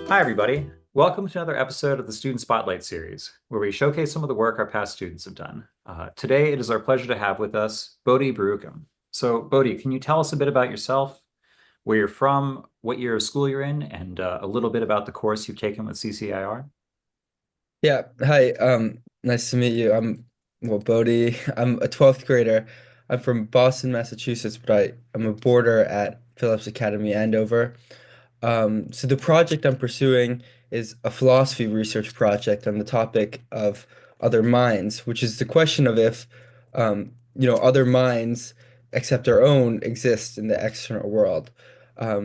Hi, everybody. Welcome to another episode of the Student Spotlight series, where we showcase some of the work our past students have done. Today, it is our pleasure to have with us Bodhi Beroukhim. So, Bodhi, can you tell us a bit about yourself, where you're from, what year of school you're in, and a little bit about the course you've taken with CCIR? Yeah, hi. Nice to meet you. Bodhi. I'm a 12th grader. I'm from Boston, Massachusetts, but I'm a boarder at Phillips Academy Andover. So the project I'm pursuing is a philosophy research project on the topic of other minds, which is the question of if, other minds except our own exist in the external world.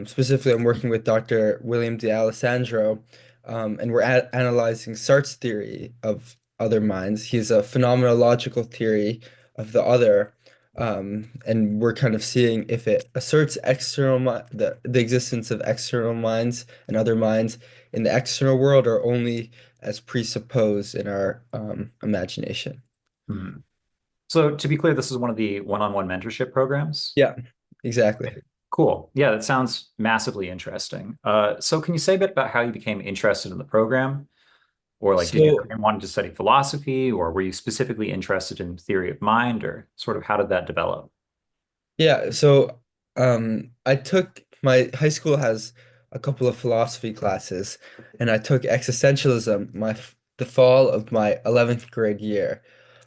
Specifically, I'm working with Dr. William D'Alessandro, and we're analyzing Sartre's theory of other minds. He has a phenomenological theory of the other, and we're kind of seeing if it asserts the existence of external minds and other minds in the external world or only as presupposed in our imagination. Hmm. So, to be clear, this is one of the one-on-one mentorship programs. Yeah, exactly. Cool. Yeah, that sounds massively interesting. So, can you say a bit about how you became interested in the program? Or like, did you So want to study philosophy, or were you specifically interested in theory of mind, or sort of how did that develop? I took my high school has a couple of philosophy classes, and I took existentialism the fall of my 11th grade year.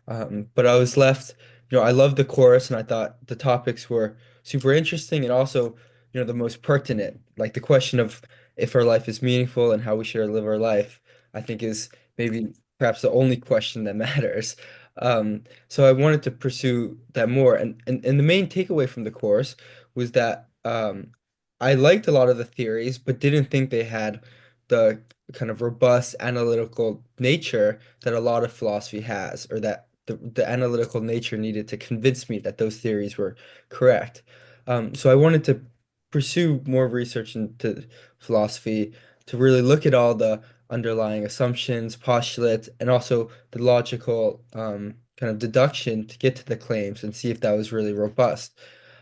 But I was left, I loved the course and I thought the topics were super interesting and also, the most pertinent. Like the question of if our life is meaningful and how we should live our life, I think is maybe perhaps the only question that matters. So I wanted to pursue that more. And the main takeaway from the course was that I liked a lot of the theories, but didn't think they had the kind of robust analytical nature that a lot of philosophy has, or that the analytical nature needed to convince me that those theories were correct. So I wanted to pursue more research into philosophy to really look at all the underlying assumptions, postulates, and also the logical kind of deduction to get to the claims and see if that was really robust.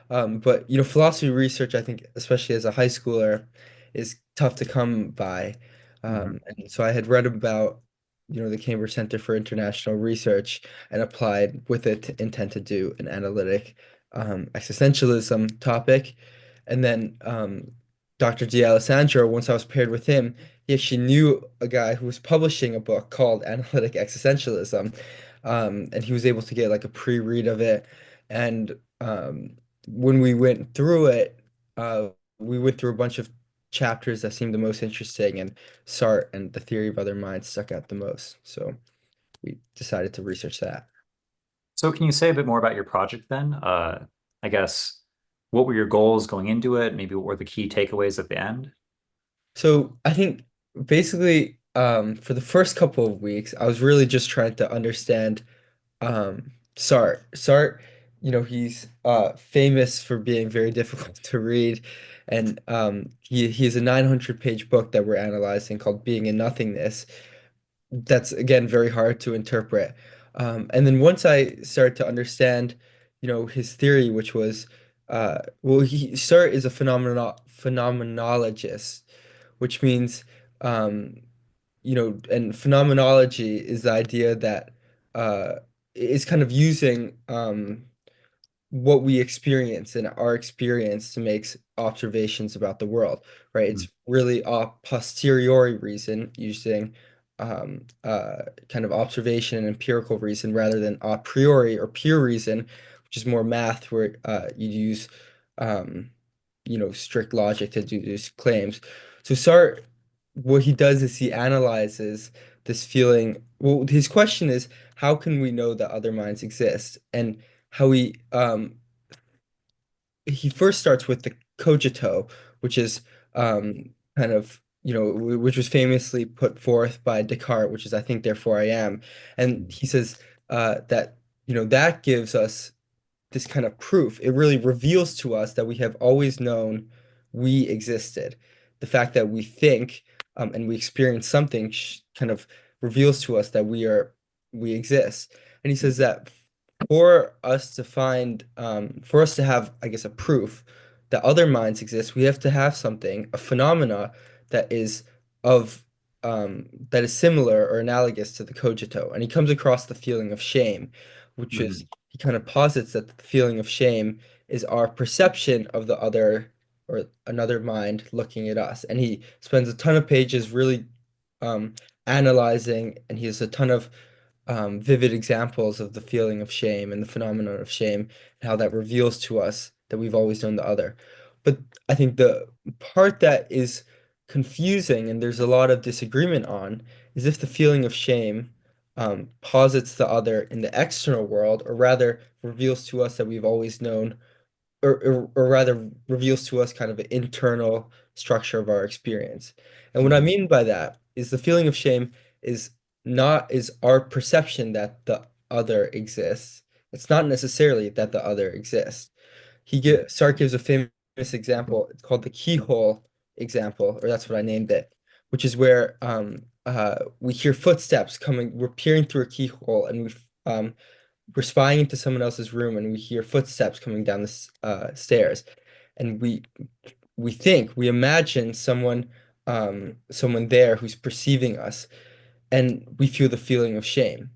But philosophy research, I think, especially as a high schooler, is tough to come by. Mhm. And so I had read about, the Cambridge Center for International Research and applied with it to intend to do an analytic existentialism topic. And then Dr. D'Alessandro, once I was paired with him, he actually knew a guy who was publishing a book called Analytic Existentialism. And he was able to get like a pre-read of it. And when we went through it, we went through a bunch of chapters that seemed the most interesting, and Sartre and the theory of other minds stuck out the most. So we decided to research that. So can you say a bit more about your project then? I guess what were your goals going into it? Maybe what were the key takeaways at the end? So I think basically, for the first couple of weeks, I was really just trying to understand Sartre. Sartre, he's famous for being very difficult to read, and he has a 900-page book that we're analyzing called Being in Nothingness. That's again very hard to interpret. And then once I started to understand, his theory, which was, Sartre is a phenomenologist, which means, um, and phenomenology is the idea that uh, is kind of using what we experience and our experience to make observations about the world, right? Mm. It's really a posteriori reason using kind of observation and empirical reason rather than a priori or pure reason, which is more math where you use um, strict logic to do these claims. So Sartre, what he does is he analyzes this feeling. Well, his question is, how can we know that other minds exist? And how he first starts with the cogito, which is kind of which was famously put forth by Descartes, which is I think therefore I am, and he says that that gives us this kind of proof. It really reveals to us that we have always known we existed. The fact that we think and we experience something kind of reveals to us that we exist. And he says that for us to have, I guess, a proof that other minds exist, we have to have something, a phenomena that is of that is similar or analogous to the cogito, and he comes across the feeling of shame, which is Mhm. he kind of posits that the feeling of shame is our perception of the other or another mind looking at us, and he spends a ton of pages really um, analyzing, and he has a ton of vivid examples of the feeling of shame and the phenomenon of shame and how that reveals to us that we've always known the other. But I think the part that is confusing and there's a lot of disagreement on is if the feeling of shame posits the other in the external world, or rather reveals to us that we've always known, or rather reveals to us kind of an internal structure of our experience. And what I Mhm. mean by that is the feeling of shame is not is our perception that the other exists. It's not necessarily that the other exists. Sartre gives a famous example. It's called the keyhole example, or that's what I named it, which is where we hear footsteps coming. We're peering through a keyhole, and we're spying into someone else's room, and we hear footsteps coming down the stairs, and we imagine someone there who's perceiving us, and we feel the feeling of shame.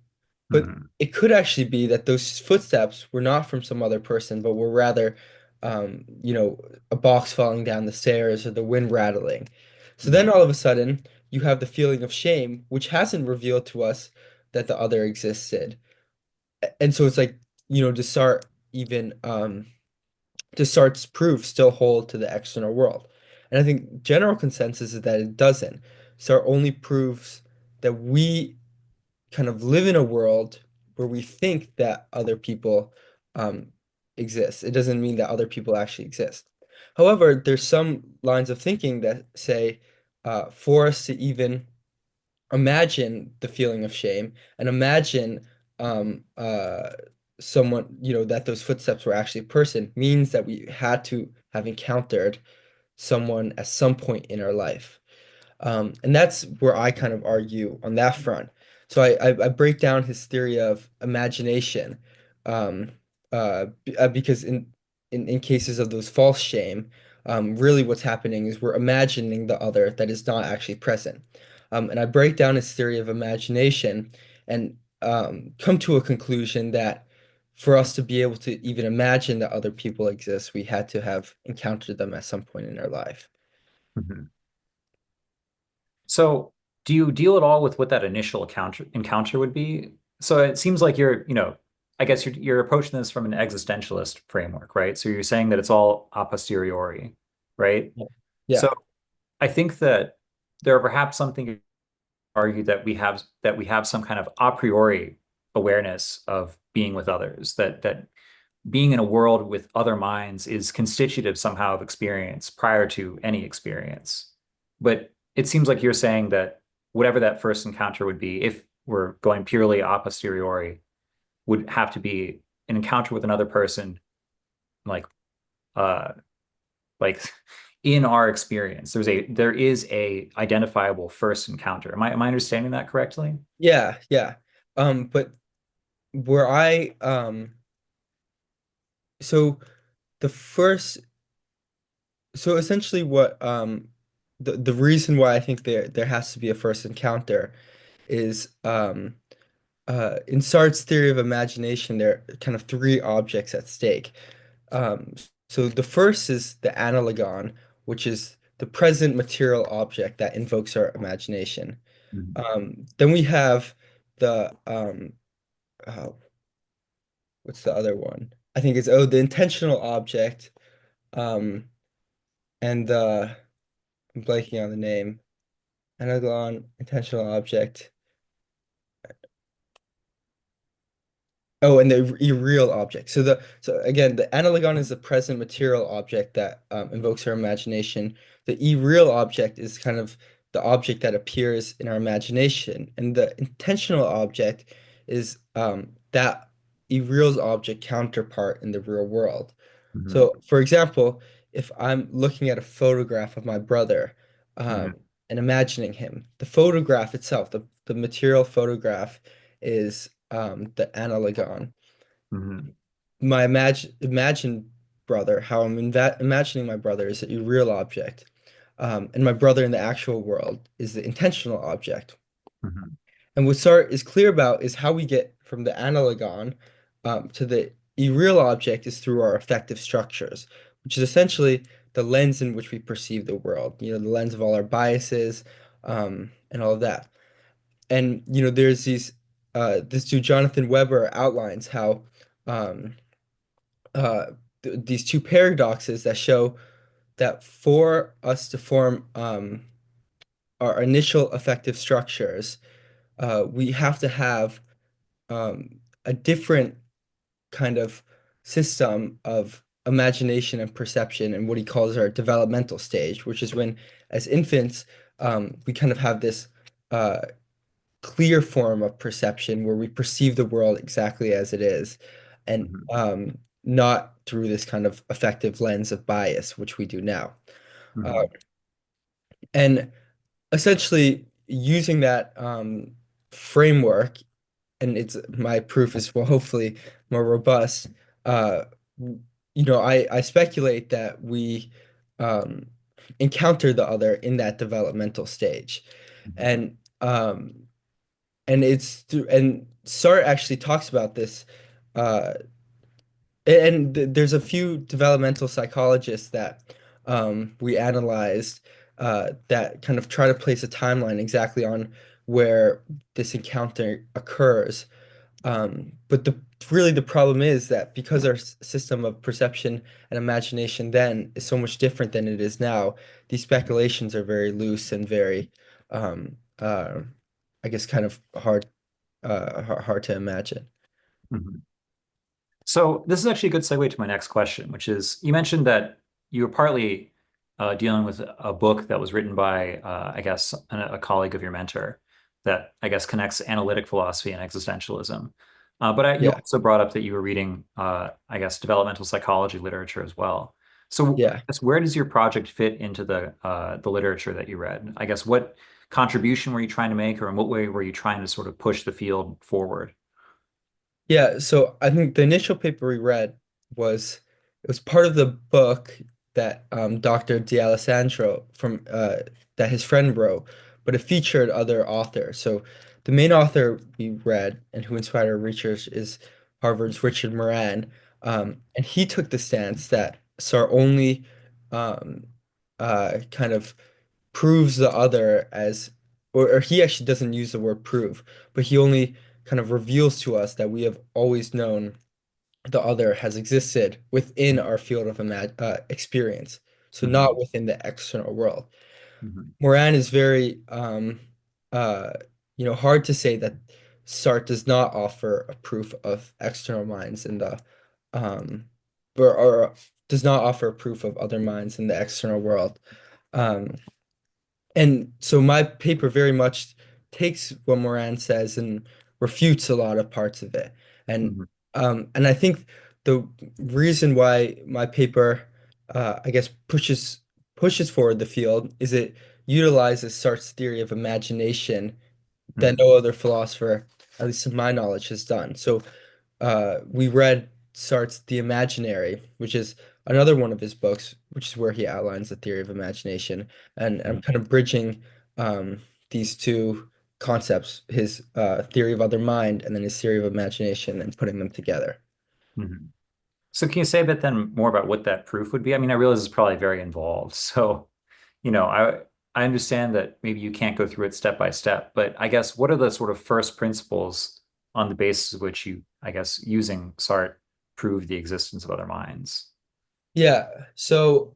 But Mhm. it could actually be that those footsteps were not from some other person, but were rather, a box falling down the stairs or the wind rattling. So then Mhm. all of a sudden, you have the feeling of shame, which hasn't revealed to us that the other existed. And so it's like, even Desart's proof still hold to the external world. And I think general consensus is that it doesn't. Desart only proves that we kind of live in a world where we think that other people um, exist. It doesn't mean that other people actually exist. However, there's some lines of thinking that say for us to even imagine the feeling of shame and imagine um, uh, someone, that those footsteps were actually a person means that we had to have encountered someone at some point in our life. And that's where I kind of argue on that front. So I break down his theory of imagination, um, because in cases of those false shame, really what's happening is we're imagining the other that is not actually present. And I break down his theory of imagination and come to a conclusion that for us to be able to even imagine that other people exist, we had to have encountered them at some point in our life. Mhm. So, do you deal at all with what that initial encounter would be? So it seems like I guess you're approaching this from an existentialist framework, right? So you're saying that it's all a posteriori, right? Yeah. So Yeah. I think that there are perhaps something to argue that we have some kind of a priori awareness of being with others, that being in a world with other minds is constitutive somehow of experience prior to any experience. But it seems like you're saying that whatever that first encounter would be, if we're going purely a posteriori, would have to be an encounter with another person, like uh like in our experience. There is a identifiable first encounter. Am I understanding that correctly? Yeah, yeah. But where I so the first so essentially what the reason why I think there has to be a first encounter is in Sartre's theory of imagination there are kind of three objects at stake. Um so the first is the analogon, which is the present material object that invokes our imagination. Mhm. Then we have the uh, what's the other one? I think it's the intentional object, um, and the I'm blanking on the name. Anaglon, intentional object. Oh, and the real object. So again, the analogon is the present material object that invokes our imagination. The real object is kind of the object that appears in our imagination, and the intentional object is that real's object counterpart in the real world. Mhm. So, for example, if I'm looking at a photograph of my brother Mhm. and imagining him, the photograph itself, the material photograph is the analogon. Mhm. My imagined brother, how I'm imagining my brother is a real object. and my brother in the actual world is the intentional object. Mhm. And what Sartre is clear about is how we get from the analogon to the real object is through our affective structures, which is essentially the lens in which we perceive the world, the lens of all our biases and all of that. And, there's this dude, Jonathan Weber, outlines how um, these two paradoxes that show that for us to form our initial affective structures, we have to have a different kind of system of imagination and perception and what he calls our developmental stage, which is when, as infants, we kind of have this uh, clear form of perception where we perceive the world exactly as it is, and Mhm. not through this kind of affective lens of bias, which we do now. Uh, Mhm. and essentially, using that framework, and it's my proof is well, hopefully more robust. Uh, I speculate that we um, encounter the other in that developmental stage, Mhm. and and Sartre actually talks about this, uh, and there's a few developmental psychologists that we analyzed that kind of try to place a timeline exactly on where this encounter occurs. But really the problem is that because our system of perception and imagination then is so much different than it is now, these speculations are very loose and very, I guess, kind of hard to imagine. Mhm. So this is actually a good segue to my next question, which is you mentioned that you were partly dealing with a book that was written by, I guess, a colleague of your mentor that I guess connects analytic philosophy and existentialism. You Yeah, also brought up that you were reading, I guess, developmental psychology literature as well. So, I yeah. guess, where does your project fit into the literature that you read? I guess what contribution were you trying to make, or in what way were you trying to sort of push the field forward? Yeah, so I think the initial paper we read was it was part of the book that Dr. D'Alessandro from that his friend wrote, but it featured other authors. So the main author we read and who inspired our research is Harvard's Richard Moran, and he took the stance that SAR only um, kind of proves the other as, or he actually doesn't use the word prove, but he only kind of reveals to us that we have always known the other has existed within our field of experience, so not Mhm. within the external world. Mhm. Moran is very, uh, hard to say that Sartre does not offer a proof of external minds in the, um, or does not offer a proof of other minds in the external world. Um, and so my paper very much takes what Moran says and refutes a lot of parts of it. And Mhm. and I think the reason why my paper I guess pushes forward the field is it utilizes Sartre's theory of imagination that Mhm. no other philosopher, at least in my knowledge, has done. So we read Sartre's The Imaginary, which is another one of his books, which is where he outlines the theory of imagination. And I'm Mhm. kind of bridging these two concepts, his theory of other mind and then his theory of imagination, and putting them together. Mhm. So can you say a bit then more about what that proof would be? I mean, I realize it's probably very involved. So, I understand that maybe you can't go through it step by step, but I guess what are the sort of first principles on the basis of which you, I guess, using Sartre, prove the existence of other minds? Yeah, so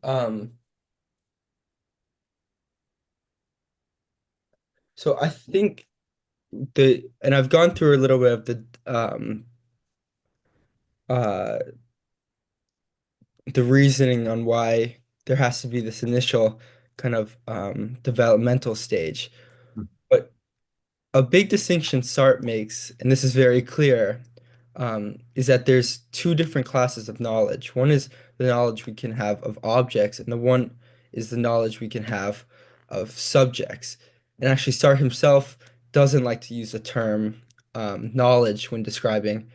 I think and I've gone through a little bit of uh the reasoning on why there has to be this initial kind of developmental stage. But a big distinction Sartre makes, and this is very clear, is that there's two different classes of knowledge. One is the knowledge we can have of objects, and the one is the knowledge we can have of subjects. And actually, Sartre himself doesn't like to use the term knowledge when describing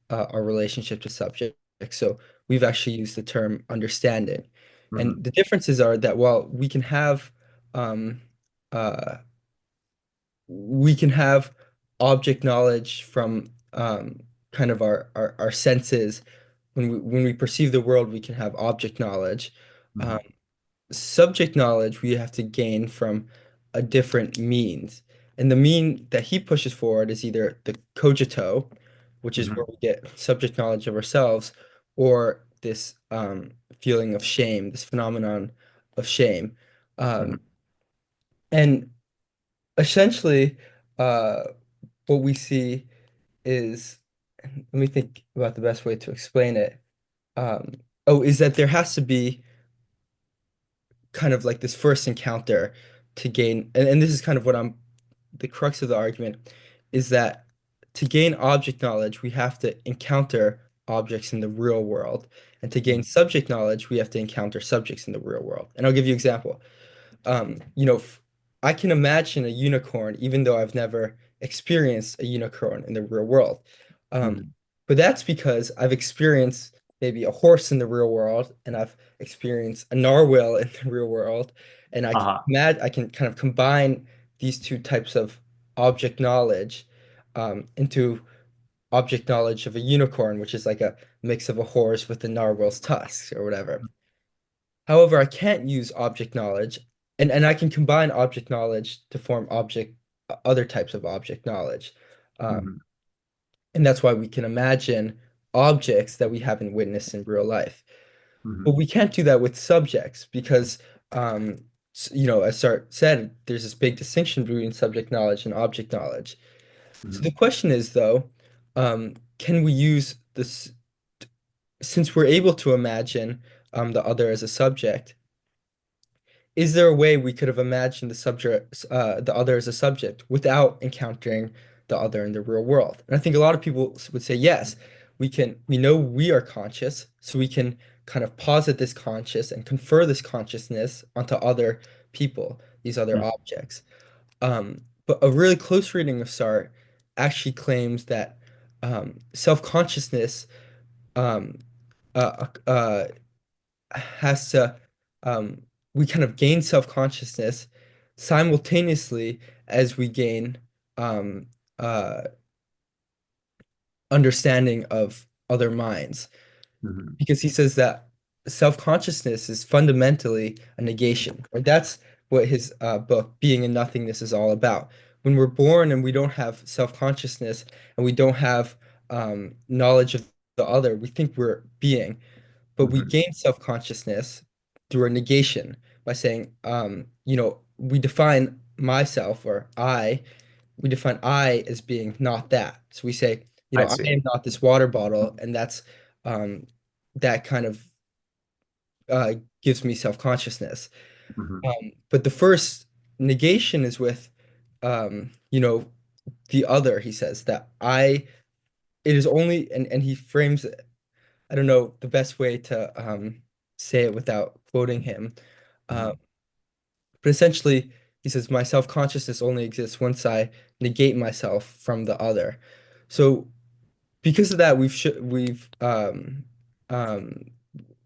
our relationship to subjects. So we've actually used the term understanding. Mhm. And the differences are that while we can have um, uh, we can have object knowledge from kind of our senses. When we perceive the world, we can have object knowledge. Um, Mhm. Subject knowledge we have to gain from a different means. And the mean that he pushes forward is either the cogito, which is where Mhm. we get subject knowledge of ourselves, or this feeling of shame, this phenomenon of shame. Mhm. And essentially, uh, what we see is, let me think about the best way to explain it. Um, is that there has to be kind of like this first encounter to gain, and this is kind of the crux of the argument, is that to gain object knowledge, we have to encounter objects in the real world. And to gain Mhm. subject knowledge, we have to encounter subjects in the real world. And I'll give you an example. I can imagine a unicorn, even though I've never experienced a unicorn in the real world. Um, Mhm. but that's because I've experienced maybe a horse in the real world, and I've experienced a narwhal in the real world, and Uh-huh. I can kind of combine these two types of object knowledge into object knowledge of a unicorn, which is like a mix of a horse with the narwhal's tusks or whatever. However, I can't use object knowledge, and I can combine object knowledge to form other types of object knowledge. Um, Mhm. and that's why we can imagine objects that we haven't witnessed in real life. But Mhm. we can't do that with subjects because, as Sartre said, there's this big distinction between subject knowledge and object knowledge. So the Mhm. question is, though, can we use this, since we're able to imagine the other as a subject? Is there a way we could have imagined the other as a subject without encountering the other in the real world? And I think a lot of people would say yes, we can, we know we are conscious, so we can kind of posit this conscious and confer this consciousness onto other people, these other Mhm. objects. But a really close reading of Sartre actually claims that self-consciousness um, has to we kind of gain self-consciousness simultaneously as we gain um, uh, understanding of other minds, Mhm. because he says that self-consciousness is fundamentally a negation. Or that's what his book Being and Nothingness is all about. When we're born and we don't have self-consciousness and we don't have knowledge of the other, we think we're being. But we Mhm. gain self-consciousness through a negation by saying, we define myself or we define I as being not that. So we say, I I see. am not this water bottle, and um, that kind of gives me self-consciousness. Mhm. But the first negation is with, um, you know, the other. He says that it is only, and he frames it, I don't know the best way to say it without quoting him. Uh, Mhm. but essentially, he says, my self-consciousness only exists once I negate myself from the other. So because of that, um,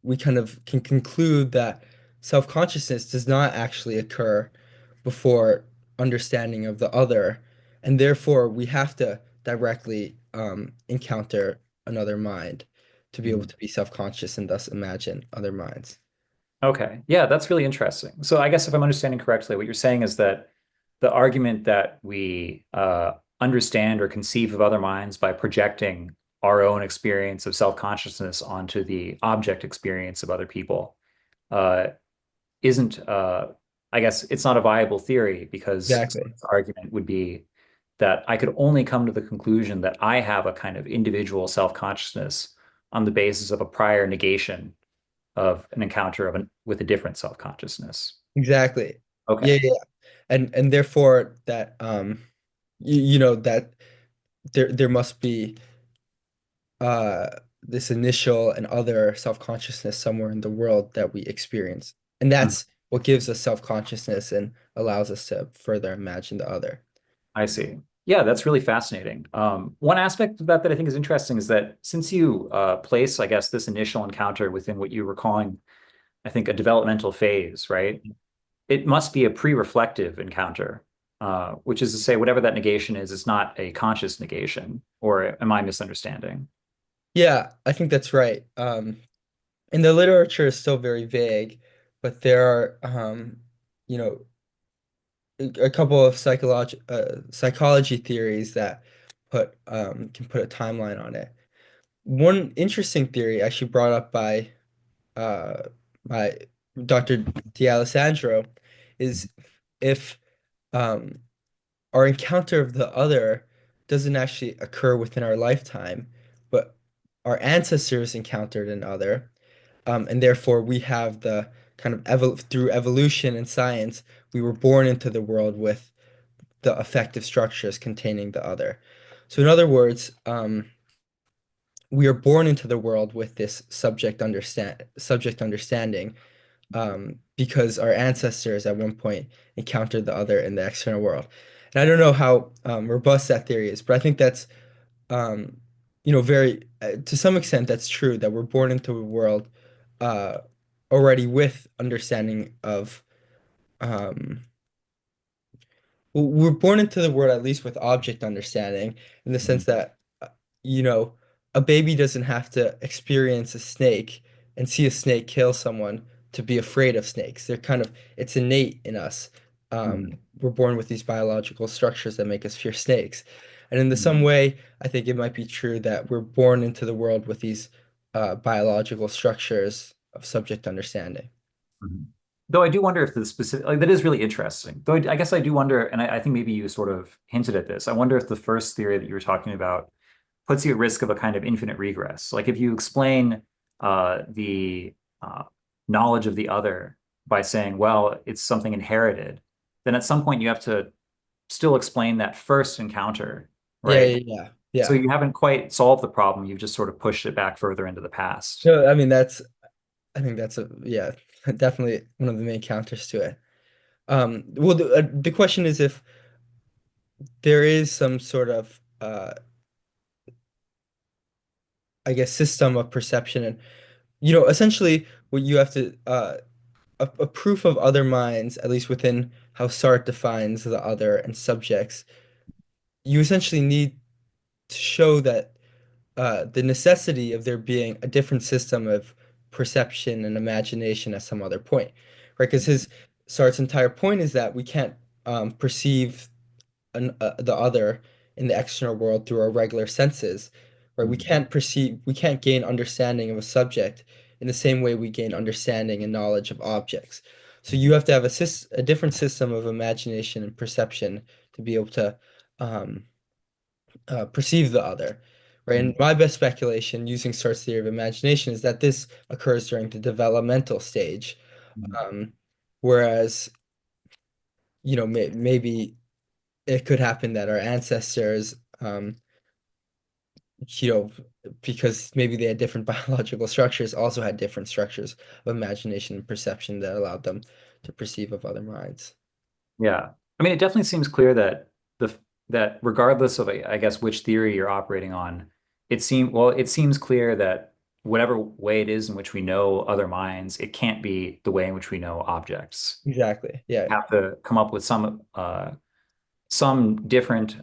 we kind of can conclude that self-consciousness does not actually occur before understanding of the other, and therefore we have to directly encounter another mind to be able Mhm. to be self-conscious and thus imagine other minds. Okay. Yeah, that's really interesting. So I guess if I'm understanding correctly, what you're saying is that the argument that we understand or conceive of other minds by projecting our own experience of self-consciousness onto the object experience of other people uh, isn't, I guess it's not a viable theory because Exactly. the argument would be that I could only come to the conclusion that I have a kind of individual self-consciousness on the basis of a prior negation of an encounter with a different self-consciousness. Exactly. Yeah, Okay. yeah. And therefore that that there must be uh this initial and other self-consciousness somewhere in the world that we experience. And Mhm. that's what gives us self-consciousness and allows us to further imagine the other. I see. Yeah, that's really fascinating. One aspect of that that I think is interesting is that since you place, I guess, this initial encounter within what you were calling, I think, a developmental phase, right? it must be a pre-reflective encounter, which is to say, whatever that negation is, it's not a conscious negation. Or am I misunderstanding? Yeah, I think that's right. And the literature is still very vague, but there are, you know, a couple of psychology theories that put can put a timeline on it. One interesting theory actually brought up uh, by Dr. D'Alessandro is if um, our encounter of the other doesn't actually occur within our lifetime, but our ancestors encountered an other, and therefore we have the kind of through evolution and science, we were born into the world with the affective structures containing the other. So, in other words, we are born into the world with this subject understanding because our ancestors at one point encountered the other in the external world. And I don't know how robust that theory is, but I think that's um, very to some extent that's true that we're born into a world uh, already with understanding of um, we're born into the world at least with object understanding in the sense Mhm. that you know a baby doesn't have to experience a snake and see a snake kill someone to be afraid of snakes. They're kind of it's innate in us. Mhm. We're born with these biological structures that make us fear snakes. And in the some Mhm. way, I think it might be true that we're born into the world with these biological structures of subject understanding. Mhm. Though I do wonder if the specific, like that is really interesting. Though I guess I do wonder, and I think maybe you sort of hinted at this. I wonder if the first theory that you were talking about puts you at risk of a kind of infinite regress. Like if you explain the knowledge of the other by saying, well, it's something inherited, then at some point you have to still explain that first encounter, Yeah, right? yeah, yeah. So Yeah. you haven't quite solved the problem. You've just sort of pushed it back further into the past. No, I mean I think that's a yeah, definitely one of the main counters to it. Well, the question is if there is some sort of, I guess, system of perception, and essentially, what you have to, a proof of other minds, at least within how Sartre defines the other and subjects, you essentially need to show that the necessity of there being a different system of perception and imagination at some other point, right? Because his Sartre's entire point is that we can't perceive the other in the external world through our regular senses, right? Mhm. We can't gain understanding of a subject in the same way we gain understanding and knowledge of objects. So you have to have a different system of imagination and perception to be able to um, perceive the other, right? And Mhm. my best speculation using Sartre's theory of imagination is that this occurs during the developmental stage, Mhm. um, whereas, maybe it could happen that our ancestors, you know, because maybe they had different biological structures, also had different structures of imagination and perception that allowed them to perceive of other minds. Yeah. I mean, it definitely seems clear that the that regardless of I guess which theory you're operating on, it seems clear that whatever way it is in which we know other minds, it can't be the way in which we know objects. Exactly. Yeah. We have to come up with some different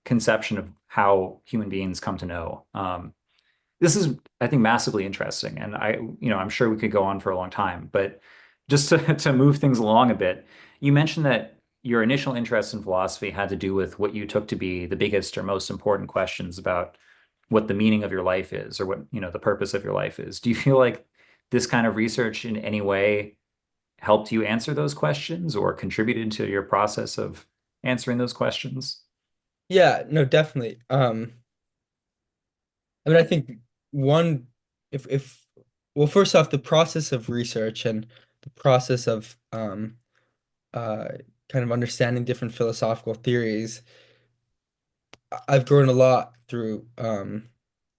conception of how human beings come to know. This is, I think, massively interesting, and I'm sure we could go on for a long time. But just to to move things along a bit, you mentioned that your initial interest in philosophy had to do with what you took to be the biggest or most important questions about what the meaning of your life is, or what, the purpose of your life is. Do you feel like this kind of research in any way helped you answer those questions or contributed to your process of answering those questions? Yeah, no, definitely. I mean, I think one, if, well, first off, the process of research and the process of uh, kind of understanding different philosophical theories, I've grown a lot through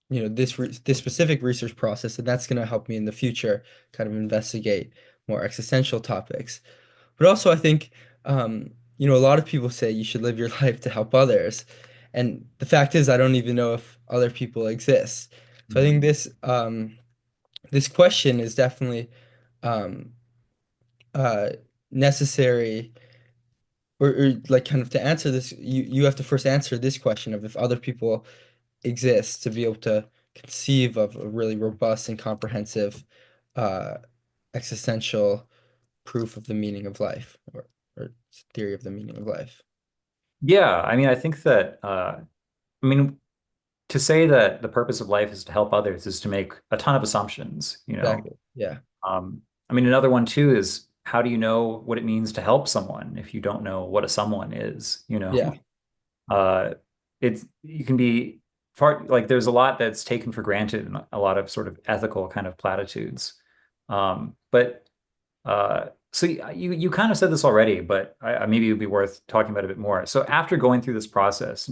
this specific research process, and that's going to help me in the future kind of investigate more existential topics. But also, I think a lot of people say you should live your life to help others, and the fact is, I don't even know if other people exist. So I think Mhm. this question is definitely um, uh, necessary or like kind of to answer this, you have to first answer this question of if other people exist to be able to conceive of a really robust and comprehensive uh, existential proof of the meaning of life or theory of the meaning of life. Yeah, I mean, I think that I mean, to say that the purpose of life is to help others is to make a ton of assumptions, you know. Exactly. Yeah. I mean, another one too is how do you know what it means to help someone if you don't know what a someone is, you know? Yeah. Uh, it's you can be far like there's a lot that's taken for granted and a lot of sort of ethical kind of platitudes. But so you kind of said this already, but maybe it would be worth talking about a bit more. So after going through this process,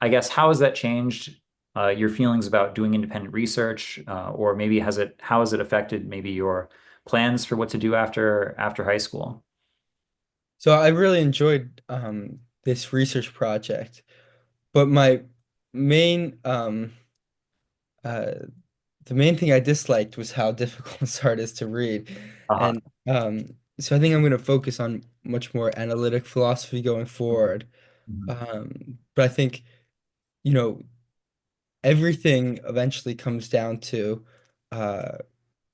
I guess how has that changed your feelings about doing independent research, or maybe how has it affected maybe your plans for what to do after high school? So I really enjoyed this research project, but my main uh, the main thing I disliked was how difficult Sartre is to read. Uh-huh. And so I think I'm going to focus on much more analytic philosophy going forward. Mhm. But I think, you know, everything eventually comes down to uh,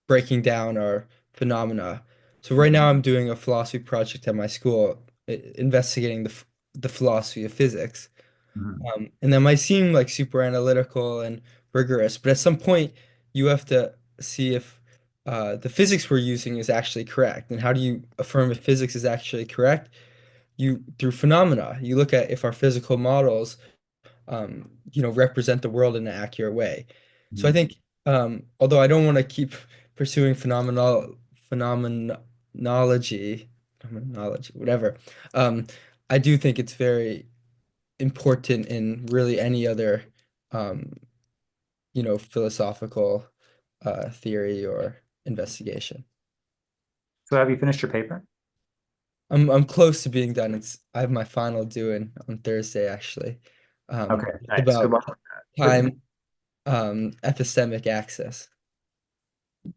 breaking down our phenomena. So right now Mhm. I'm doing a philosophy project at my school, investigating the philosophy of physics. Mhm. And that might seem like super analytical and rigorous, but at some point you have to see if the physics we're using is actually correct. And how do you affirm if physics is actually correct? You through phenomena. You look at if our physical models, represent the world in an accurate way. So I Mhm. think, although I don't want to keep pursuing phenomenology, phenomenology, whatever, um, I do think it's very important in really any other um, philosophical theory or investigation. So have you finished your paper? I'm close to being done. I have my final due on Thursday actually. Okay, It's nice. Good about luck with that. But time epistemic access.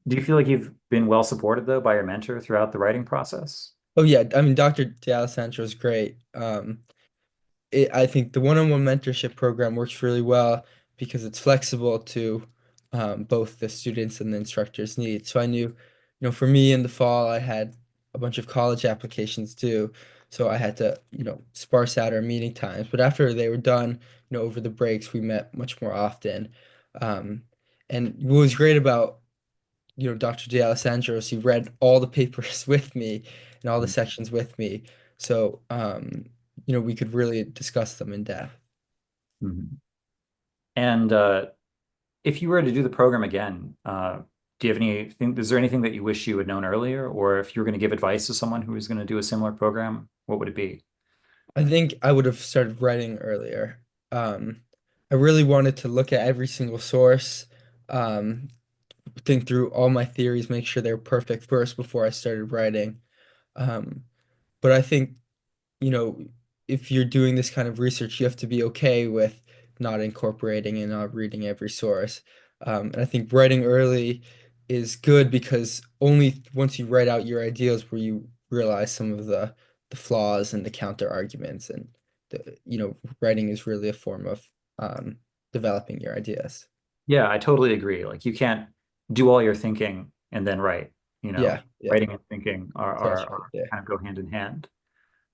do you feel like you've been well supported though by your mentor throughout the writing process? Oh yeah, I mean Dr. D'Alessandro is great. I think the one-on-one mentorship program works really well because it's flexible to both the students and the instructor's needs. So I knew, for me in the fall, I had a bunch of college applications due, so I had to, sparse out our meeting times. But after they were done, over the breaks, we met much more often. Um, and what was great about, Dr. D'Alessandro is he read all the papers with me and all the sections with me. So, we could really discuss them in depth. Mhm. And if you were to do the program again, do you have anything, is there anything that you wish you had known earlier? Or if you were going to give advice to someone who was going to do a similar program, what would it be? I think I would have started writing earlier. Um, I really wanted to look at every single source, um, think through all my theories, make sure they're perfect first before I started writing. Um, but I think, you know, if you're doing this kind of research, you have to be okay with not incorporating and not reading every source. And I think writing early is good because only once you write out your ideas will you realize some of the flaws and the counter arguments. And writing is really a form of um, developing your ideas. Yeah, I totally agree. Like you can't do all your thinking and then write, you know, Yeah, yeah, writing and thinking that's right are there. kind of go hand in hand.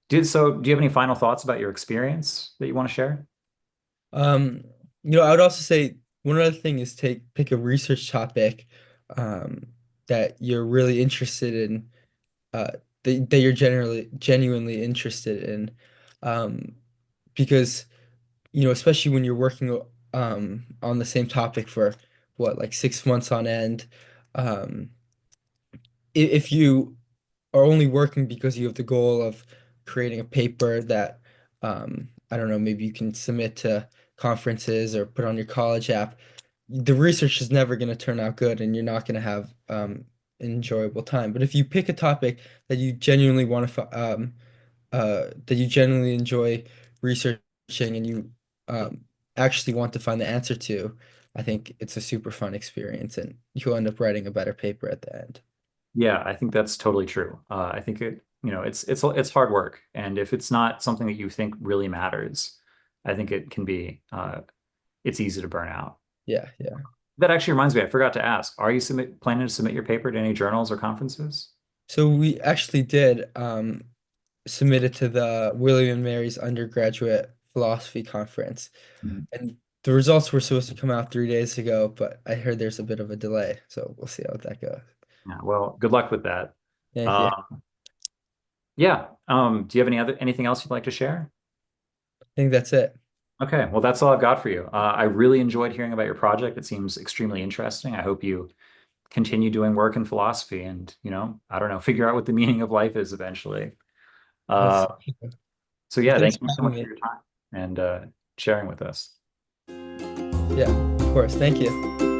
Do you have any final thoughts about your experience that you want to share? Um, I would also say one other thing is pick a research topic um, that you're really interested in, uh, that you're generally genuinely interested in, um, because especially when you're working on the same topic for what like 6 months on end, um, if you are only working because you have the goal of creating a paper that I don't know, maybe you can submit to conferences or put on your college app, the research is never going to turn out good and you're not going to have an enjoyable time. But if you pick a topic that you genuinely want to that you genuinely enjoy researching and you um, actually want to find the answer to, I think it's a super fun experience and you'll end up writing a better paper at the end. Yeah, I think that's totally true. I think it's hard work, and if it's not something that you think really matters, I think it can be it's easy to burn out. Yeah, yeah. That actually reminds me, I forgot to ask, are you planning to submit your paper to any journals or conferences? So we actually did submit it to the William and Mary's undergraduate philosophy conference. Mhm. And the results were supposed to come out 3 days ago, but I heard there's a bit of a delay, so we'll see how that goes. Yeah, well, good luck with that. Thank you. Uh, yeah. Do you have anything else you'd like to share? I think that's it. Okay, well, that's all I've got for you. I really enjoyed hearing about your project. It seems extremely interesting. I hope you continue doing work in philosophy and, I don't know, figure out what the meaning of life is eventually. That's, Uh, so well, yeah, thanks thank for you so having much for me. your time and sharing with us. Yeah, of course. Thank you.